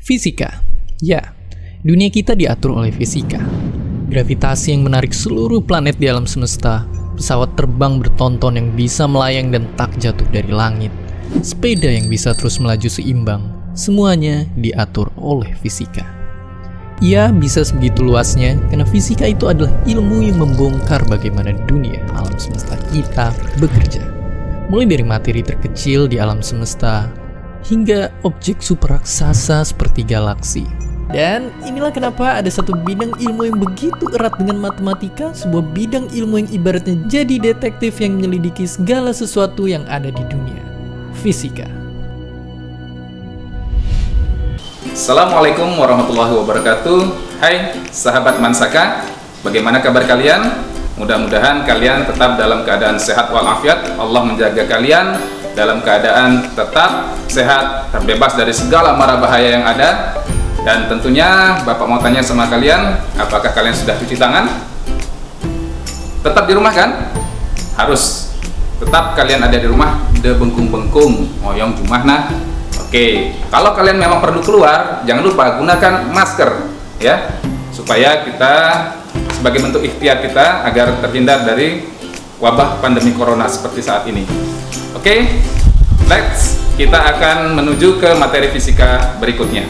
Fisika. Ya, dunia kita diatur oleh fisika. Gravitasi yang menarik seluruh planet di alam semesta, pesawat terbang bertonton yang bisa melayang dan tak jatuh dari langit, sepeda yang bisa terus melaju seimbang, semuanya diatur oleh fisika. Ia bisa sebegitu luasnya karena fisika itu adalah ilmu yang membongkar bagaimana dunia alam semesta kita bekerja. Mulai dari materi terkecil di alam semesta, hingga objek super raksasa seperti galaksi. Dan inilah kenapa ada satu bidang ilmu yang begitu erat dengan matematika, sebuah bidang ilmu yang ibaratnya jadi detektif yang menyelidiki segala sesuatu yang ada di dunia. Fisika. Assalamualaikum warahmatullahi wabarakatuh. Hai sahabat Mansaka, bagaimana kabar kalian? Mudah-mudahan kalian tetap dalam keadaan sehat walafiat. Allah menjaga kalian dalam keadaan tetap sehat, terbebas dari segala mara bahaya yang ada. Dan tentunya Bapak mau tanya sama kalian, apakah kalian sudah cuci tangan? Tetap di rumah kan? Harus tetap kalian ada di rumah, de bengkung-bengkung, moyong jumah nah. Oke, kalau kalian memang perlu keluar, jangan lupa gunakan masker ya, supaya kita sebagai bentuk ikhtiar kita agar terhindar dari wabah pandemi corona seperti saat ini. Oke, kita akan menuju ke materi fisika berikutnya.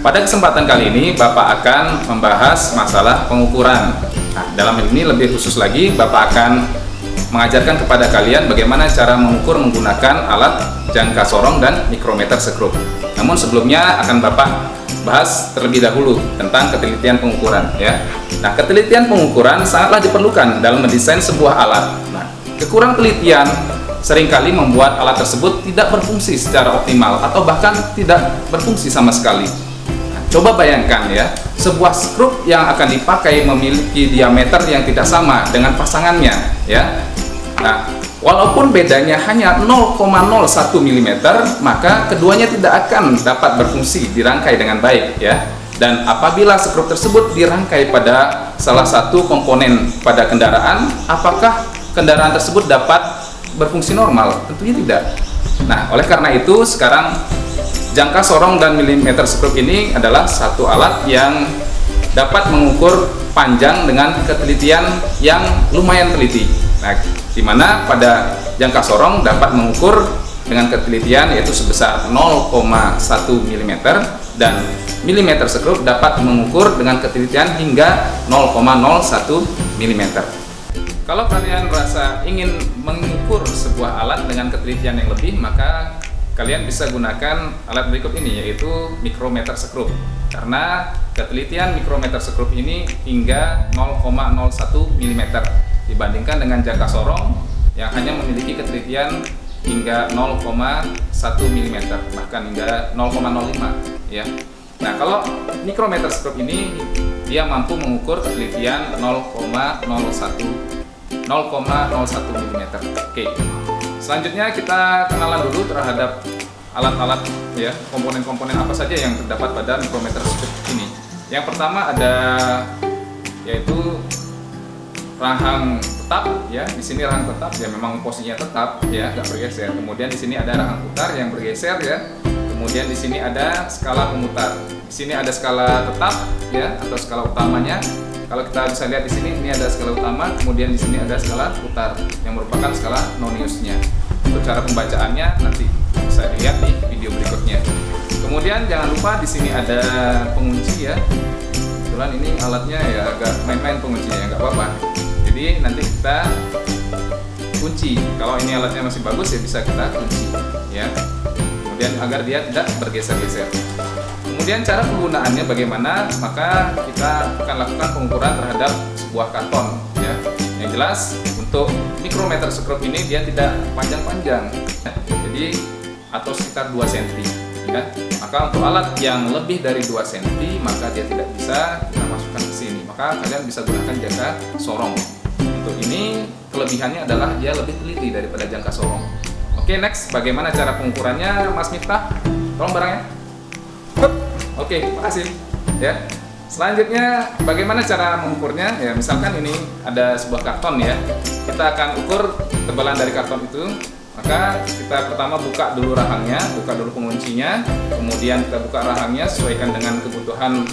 Pada kesempatan kali ini Bapak akan membahas masalah pengukuran. Nah, dalam hal ini lebih khusus lagi Bapak akan mengajarkan kepada kalian bagaimana cara mengukur menggunakan alat jangka sorong dan mikrometer sekrup. Namun sebelumnya akan Bapak bahas terlebih dahulu tentang ketelitian pengukuran ya. Nah, ketelitian pengukuran sangatlah diperlukan dalam mendesain sebuah alat. Nah, kekurangan telitian seringkali membuat alat tersebut tidak berfungsi secara optimal atau bahkan tidak berfungsi sama sekali. Nah, coba bayangkan ya, sebuah skrup yang akan dipakai memiliki diameter yang tidak sama dengan pasangannya ya. Nah, walaupun bedanya hanya 0,01 mm, maka keduanya tidak akan dapat berfungsi dirangkai dengan baik ya. Dan apabila skrup tersebut dirangkai pada salah satu komponen pada kendaraan, apakah kendaraan tersebut dapat berfungsi normal? Tentunya tidak. Nah, oleh karena itu sekarang jangka sorong dan milimeter sekrup ini adalah satu alat yang dapat mengukur panjang dengan ketelitian yang lumayan teliti. Nah, di mana pada jangka sorong dapat mengukur dengan ketelitian yaitu sebesar 0,1 mm dan milimeter sekrup dapat mengukur dengan ketelitian hingga 0,01 mm. Kalau kalian merasa ingin mengukur sebuah alat dengan ketelitian yang lebih, maka kalian bisa gunakan alat berikut ini, yaitu mikrometer sekrup. Karena ketelitian mikrometer sekrup ini hingga 0,01 mm dibandingkan dengan jangka sorong yang hanya memiliki ketelitian hingga 0,1 mm, bahkan hingga 0,05 ya. Nah, kalau mikrometer sekrup ini dia mampu mengukur ketelitian 0,01 mm. Oke. Selanjutnya kita kenalan dulu terhadap alat-alat ya, komponen-komponen apa saja yang terdapat pada mikrometer sekrup ini. Yang pertama ada yaitu rahang tetap ya. Di sini rahang tetap ya, memang posisinya tetap ya, nggak bergeser. Kemudian di sini ada rahang putar yang bergeser ya. Kemudian di sini ada skala pemutar. Di sini ada skala tetap ya, atau skala utamanya. Kalau kita bisa lihat di sini, ini ada skala utama, kemudian di sini ada skala putar yang merupakan skala noniusnya. Untuk cara pembacaannya nanti bisa dilihat di video berikutnya. Kemudian jangan lupa di sini ada pengunci ya. Kebetulan ini alatnya ya agak main-main penguncinya, ya nggak apa-apa. Jadi nanti kita kunci. Kalau ini alatnya masih bagus ya bisa kita kunci ya. Kemudian agar dia tidak bergeser-geser. Kemudian cara penggunaannya bagaimana? Maka kita akan lakukan pengukuran terhadap sebuah karton ya. Yang jelas untuk mikrometer sekrup ini dia tidak panjang-panjang. Jadi atau sekitar 2 cm ya. Maka untuk alat yang lebih dari 2 cm maka dia tidak bisa kita masukkan ke sini. Maka kalian bisa gunakan jangka sorong. Untuk ini kelebihannya adalah dia lebih teliti daripada jangka sorong. Oke, next, bagaimana cara pengukurannya Mas Miftah? Tolong barangnya. Oke, makasih ya. Selanjutnya bagaimana cara mengukurnya? Ya, misalkan ini ada sebuah karton ya. Kita akan ukur tebalan dari karton itu. Maka kita pertama buka dulu rahangnya, buka dulu penguncinya, kemudian kita buka rahangnya sesuaikan dengan kebutuhan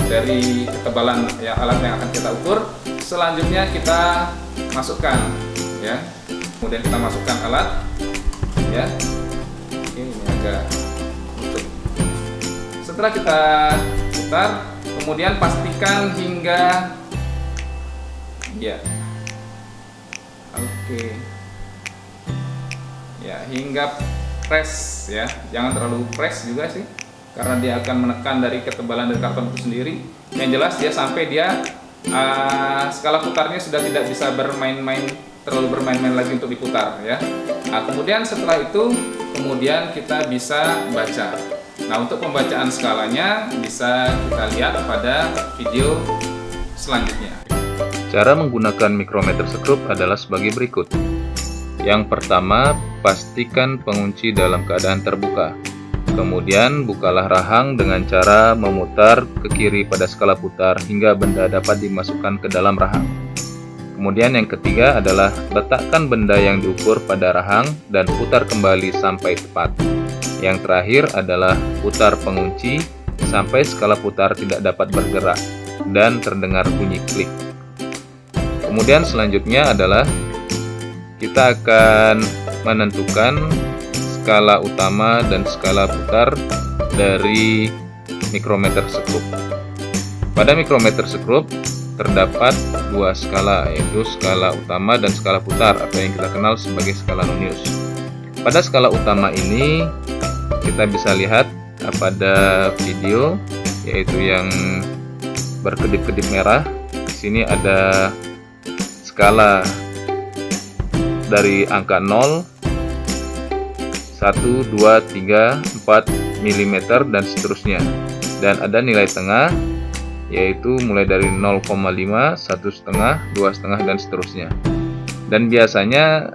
dari ketebalan ya alat yang akan kita ukur. Selanjutnya kita masukkan ya. Kemudian kita masukkan alat ya. Oke, ini agak tutup. Setelah kita putar, kemudian pastikan hingga ya. Oke. Ya, hingga press ya. Jangan terlalu press juga sih, karena dia akan menekan dari ketebalan dari karton itu sendiri. Yang jelas dia sampai dia skala putarnya sudah tidak bisa terlalu bermain-main lagi untuk diputar ya. Nah, kemudian setelah itu kemudian kita bisa baca. Nah, untuk pembacaan skalanya bisa kita lihat pada video selanjutnya. Cara menggunakan mikrometer sekrup adalah sebagai berikut. Yang pertama, pastikan pengunci dalam keadaan terbuka. Kemudian, bukalah rahang dengan cara memutar ke kiri pada skala putar hingga benda dapat dimasukkan ke dalam rahang. Kemudian yang ketiga adalah letakkan benda yang diukur pada rahang dan putar kembali sampai tepat. Yang terakhir adalah putar pengunci sampai skala putar tidak dapat bergerak dan terdengar bunyi klik. Kemudian selanjutnya adalah kita akan menentukan skala utama dan skala putar dari mikrometer sekrup. Pada mikrometer sekrup terdapat dua skala, yaitu skala utama dan skala putar atau yang kita kenal sebagai skala Nonius. Pada skala utama ini kita bisa lihat pada video, yaitu yang berkedip-kedip merah. Di sini ada skala dari angka 0, 1, 2, 3, 4 mm dan seterusnya. Dan ada nilai tengah, yaitu mulai dari 0,5, 1,5, 2,5 dan seterusnya. Dan biasanya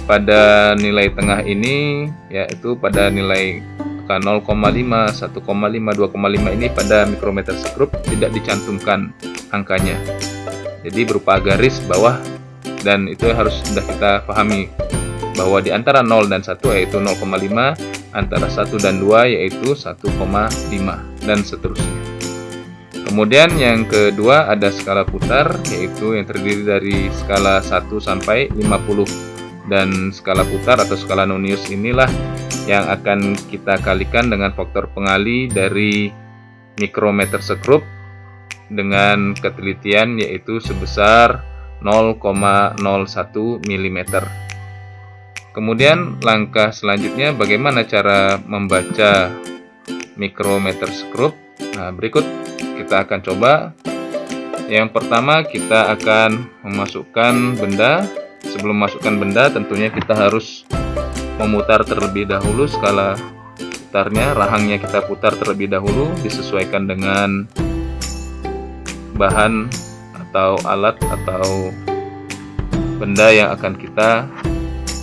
pada nilai tengah ini, yaitu pada nilai 0,5, 1,5, 2,5 ini pada mikrometer sekrup tidak dicantumkan angkanya. Jadi berupa garis bawah, dan itu harus sudah kita pahami bahwa di antara 0 dan 1 yaitu 0,5, antara 1 dan 2 yaitu 1,5 dan seterusnya. Kemudian yang kedua ada skala putar, yaitu yang terdiri dari skala 1 sampai 50. Dan skala putar atau skala Nonius inilah yang akan kita kalikan dengan faktor pengali dari mikrometer sekrup dengan ketelitian yaitu sebesar 0,01 mm. Kemudian langkah selanjutnya bagaimana cara membaca mikrometer sekrup. Nah, berikut kita akan coba. Yang pertama kita akan memasukkan benda. Sebelum memasukkan benda tentunya kita harus memutar terlebih dahulu skala putarnya. Rahangnya kita putar terlebih dahulu disesuaikan dengan bahan atau alat atau benda yang akan kita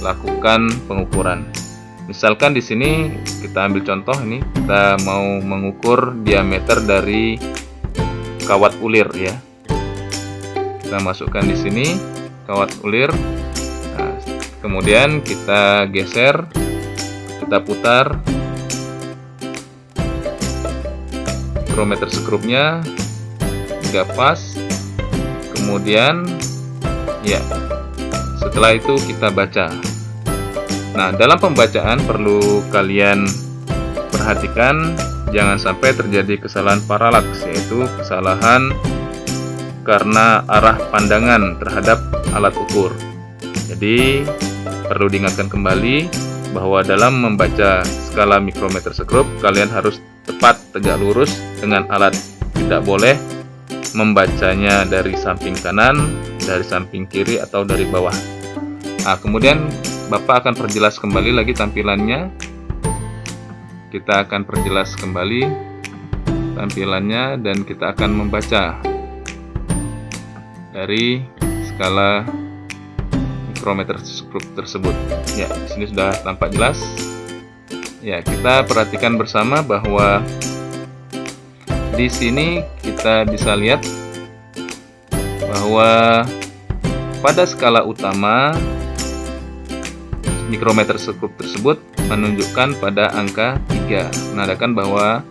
lakukan pengukuran. Misalkan di sini kita ambil contoh, ini kita mau mengukur diameter dari kawat ulir ya. Kita masukkan di sini kawat ulir. Nah, kemudian kita geser, kita putar mikrometer sekrupnya hingga pas. Kemudian ya, setelah itu kita baca. Nah, dalam pembacaan perlu kalian perhatikan jangan sampai terjadi kesalahan paralaks, yaitu kesalahan karena arah pandangan terhadap alat ukur. Jadi perlu diingatkan kembali bahwa dalam membaca skala mikrometer sekrup kalian harus tepat tegak lurus dengan alat. Tidak boleh membacanya dari samping kanan, dari samping kiri atau dari bawah. Nah, kemudian Bapak akan perjelas kembali lagi tampilannya. Kita akan perjelas kembali tampilannya dan kita akan membaca dari skala mikrometer sekrup tersebut. Ya, di sini sudah tampak jelas. Ya, kita perhatikan bersama bahwa di sini kita bisa lihat bahwa pada skala utama mikrometer sekrup tersebut menunjukkan pada angka 3, menandakan bahwa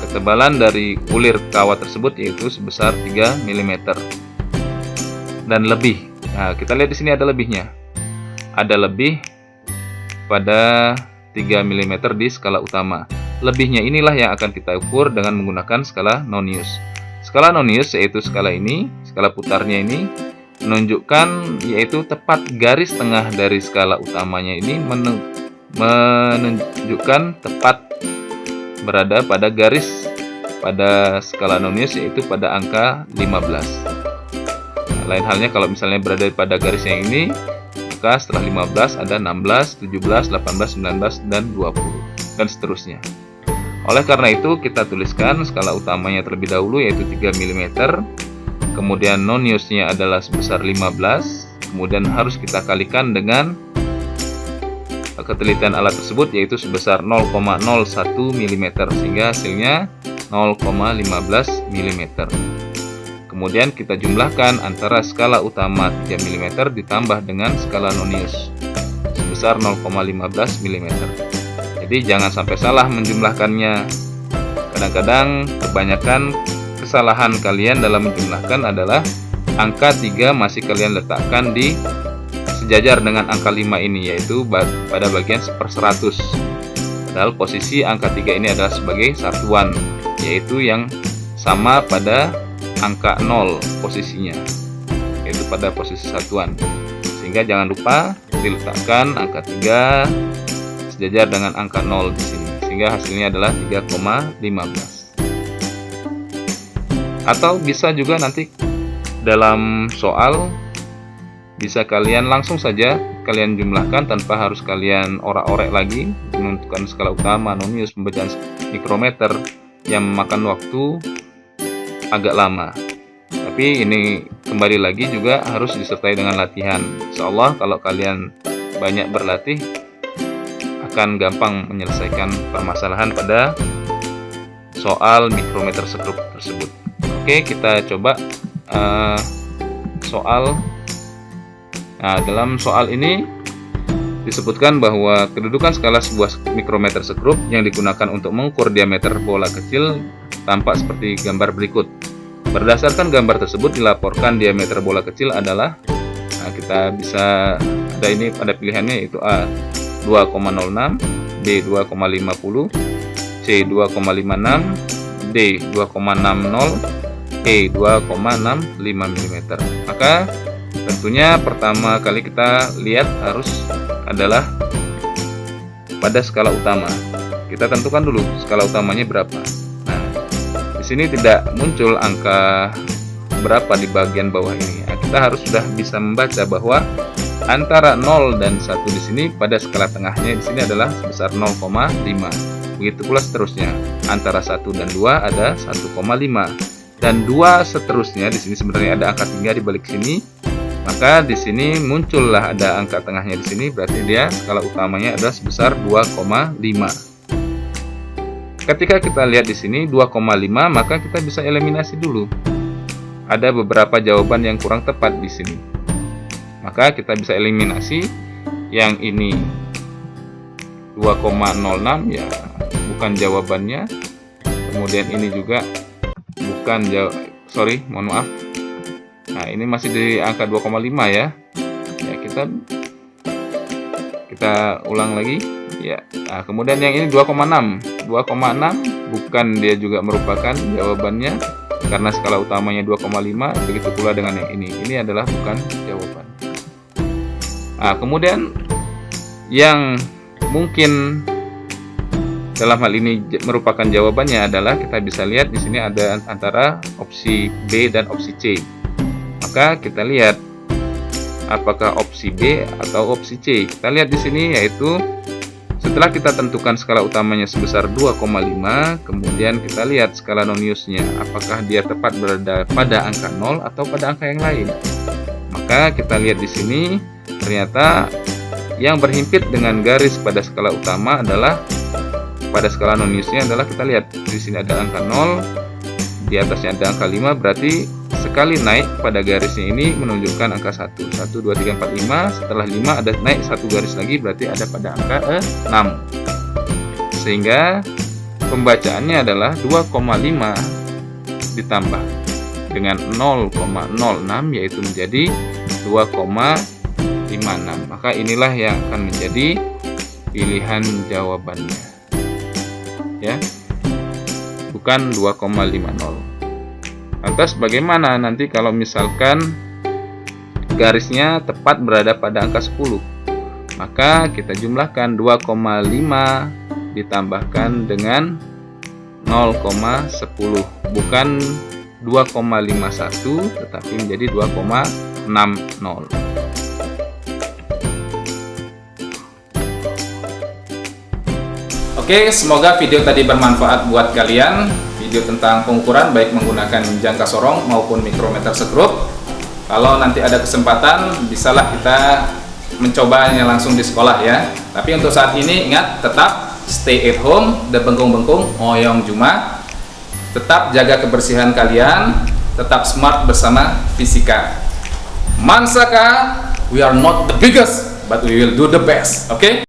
ketebalan dari ulir kawat tersebut yaitu sebesar 3 mm dan lebih. Nah, kita lihat di sini ada lebihnya. Ada lebih pada 3 mm di skala utama. Lebihnya inilah yang akan kita ukur dengan menggunakan skala Nonius. Skala Nonius yaitu skala ini, skala putarnya ini menunjukkan yaitu tepat garis tengah dari skala utamanya ini menunjukkan tepat berada pada garis pada skala Nonius yaitu pada angka 15. Nah, lain halnya kalau misalnya berada pada garis yang ini, maka setelah 15 ada 16, 17, 18, 19, dan 20 dan seterusnya. Oleh karena itu kita tuliskan skala utamanya terlebih dahulu yaitu 3 mm, kemudian Noniusnya adalah sebesar 15, kemudian harus kita kalikan dengan ketelitian alat tersebut yaitu sebesar 0,01 mm sehingga hasilnya 0,15 mm. Kemudian kita jumlahkan antara skala utama 3 mm ditambah dengan skala Nonius sebesar 0,15 mm. Jadi jangan sampai salah menjumlahkannya. Kadang-kadang kebanyakan kesalahan kalian dalam menjumlahkan adalah angka 3 masih kalian letakkan di sejajar dengan angka 5 ini, yaitu pada bagian 1/100. Padahal posisi angka 3 ini adalah sebagai satuan, yaitu yang sama pada angka 0 posisinya, yaitu pada posisi satuan. Sehingga jangan lupa diletakkan angka 3 sejajar dengan angka 0 di sini, sehingga hasilnya adalah 3,15. Atau bisa juga nanti dalam soal bisa kalian langsung saja kalian jumlahkan tanpa harus kalian orak-orek lagi menentukan skala utama, Nonius, pembacaan mikrometer yang memakan waktu agak lama. Tapi ini kembali lagi juga harus disertai dengan latihan. Insyaallah kalau kalian banyak berlatih akan gampang menyelesaikan permasalahan pada soal mikrometer sekrup tersebut. Oke, kita coba soal. Nah, dalam soal ini disebutkan bahwa kedudukan skala sebuah mikrometer sekrup yang digunakan untuk mengukur diameter bola kecil tampak seperti gambar berikut. Berdasarkan gambar tersebut dilaporkan diameter bola kecil adalah, nah kita bisa ada ini pada pilihannya yaitu A 2,06, B 2,50, C 2,56, D 2,60, E 2,65 mm. Maka tentunya pertama kali kita lihat harus adalah pada skala utama. Kita tentukan dulu skala utamanya berapa. Nah, di sini tidak muncul angka berapa di bagian bawah ini. Nah, kita harus sudah bisa membaca bahwa antara 0 dan 1 di sini pada skala tengahnya di sini adalah sebesar 0,5. Begitu pula seterusnya. Antara 1 dan 2 ada 1,5. Dan 2 seterusnya di sini sebenarnya ada angka 3 di balik sini. Maka di sini muncullah ada angka tengahnya di sini, berarti dia skala utamanya adalah sebesar 2,5. Ketika kita lihat di sini 2,5, maka kita bisa eliminasi dulu. Ada beberapa jawaban yang kurang tepat di sini. Maka kita bisa eliminasi yang ini 2,06 ya bukan jawabannya. Kemudian ini juga bukan mohon maaf. Nah, ini masih di angka 2,5 ya. Ya, kita ulang lagi ya. Nah, kemudian yang ini 2,6 bukan, dia juga merupakan jawabannya karena skala utamanya 2,5. Begitu pula dengan yang ini adalah bukan jawaban. Nah, kemudian yang mungkin dalam hal ini merupakan jawabannya adalah kita bisa lihat di sini ada antara opsi B dan opsi C. Maka kita lihat apakah opsi B atau opsi C. Kita lihat di sini yaitu setelah kita tentukan skala utamanya sebesar 2,5, kemudian kita lihat skala Noniusnya apakah dia tepat berada pada angka 0 atau pada angka yang lain. Maka kita lihat di sini ternyata yang berhimpit dengan garis pada skala utama adalah pada skala Noniusnya adalah kita lihat di sini ada angka 0, D di atasnya ada angka 5, berarti sekali naik pada garisnya ini menunjukkan angka 1. 1, 2, 3, 4, 5. Setelah 5 ada naik satu garis lagi, berarti ada pada angka 6. Sehingga pembacaannya adalah 2,5 ditambah dengan 0,06, yaitu menjadi 2,56. Maka inilah yang akan menjadi pilihan jawabannya, ya, bukan 2,50. Lantas bagaimana nanti kalau misalkan garisnya tepat berada pada angka 10? Maka kita jumlahkan 2,5 ditambahkan dengan 0,10, bukan 2,51 tetapi menjadi 2,60. Oke, semoga video tadi bermanfaat buat kalian. Video tentang pengukuran baik menggunakan jangka sorong maupun mikrometer sekrup. Kalau nanti ada kesempatan, bisalah kita mencobanya langsung di sekolah ya. Tapi untuk saat ini ingat, tetap stay at home, bengkung-bengkung, oyong juma. Tetap jaga kebersihan kalian, tetap smart bersama fisika. Mansaka, we are not the biggest, but we will do the best. Oke?